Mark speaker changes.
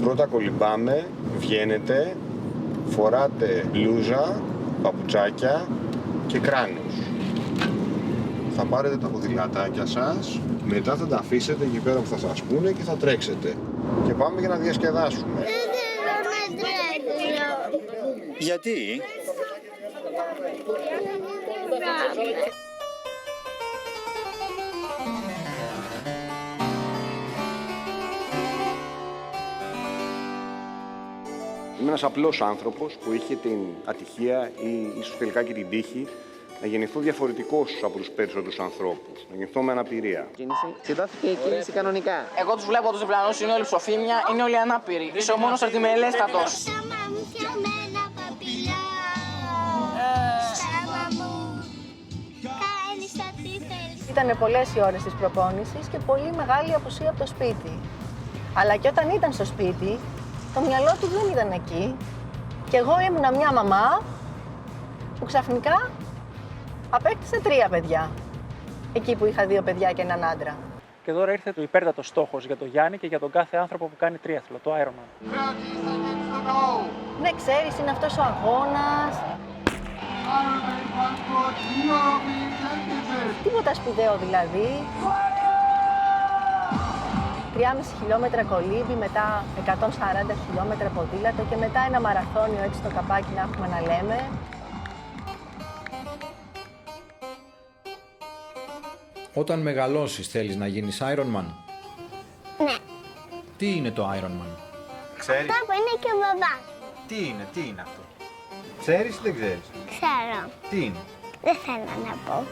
Speaker 1: Πρώτα κολυμπάμε, βγαίνετε, φοράτε μπλούζα, παπουτσάκια και κράνους. Θα πάρετε τα ποδηλατάκια σας, μετά θα τα αφήσετε εκεί πέρα που θα σας πούνε και θα τρέξετε. Και πάμε για να διασκεδάσουμε.
Speaker 2: Δεν θέλω να τρέξω.
Speaker 3: Γιατί?
Speaker 1: Είμαι ένας απλός άνθρωπος που είχε την ατυχία ή ίσως τελικά και την τύχη να γεννηθώ διαφορετικός από τους περισσότερους ανθρώπους. Να γεννηθώ με αναπηρία.
Speaker 4: Και δόθηκε η κίνηση κανονικά.
Speaker 5: Εγώ τους βλέπω τους διπλανούς, είναι όλοι ψοφίμια, είναι όλοι ανάπηροι. Είσαι ο μόνος αρτιμελέστατος.
Speaker 2: Στάμα μου φτιαγμένα παπιλιά. Στάμα μου κάνεις ό,τι θέλεις.
Speaker 6: Ήταν πολλές οι ώρες της προπόνησης και πολύ μεγάλη απουσία από το σπίτι. Αλλά και όταν ήταν στο σπίτι, το μυαλό του δεν ήταν εκεί. Και εγώ ήμουνα μια μαμά που ξαφνικά απέκτησε 3 παιδιά. Εκεί που είχα 2 παιδιά και έναν άντρα.
Speaker 7: Και τώρα ήρθε ο υπέρτατος στόχος για τον Γιάννη και για τον κάθε άνθρωπο που κάνει τρίαθλο, το Ironman.
Speaker 6: Ναι, ξέρεις, είναι αυτός ο αγώνας. Τίποτα σπουδαίο δηλαδή. 3,5 χιλιόμετρα κολύμπι, μετά 140 χιλιόμετρα ποδήλατο και μετά ένα μαραθώνιο έτσι στο καπάκι να έχουμε να λέμε.
Speaker 8: Όταν μεγαλώσεις θέλεις να γίνεις Ironman?
Speaker 2: Ναι.
Speaker 8: Τι είναι το Ironman?
Speaker 3: Ξέρεις?
Speaker 2: Αυτό που είναι και ο μπαμπάς.
Speaker 3: Τι είναι αυτό? Ξέρεις ή δεν ξέρεις?
Speaker 2: Ξέρω.
Speaker 3: Τι είναι?
Speaker 2: Δεν θέλω να πω.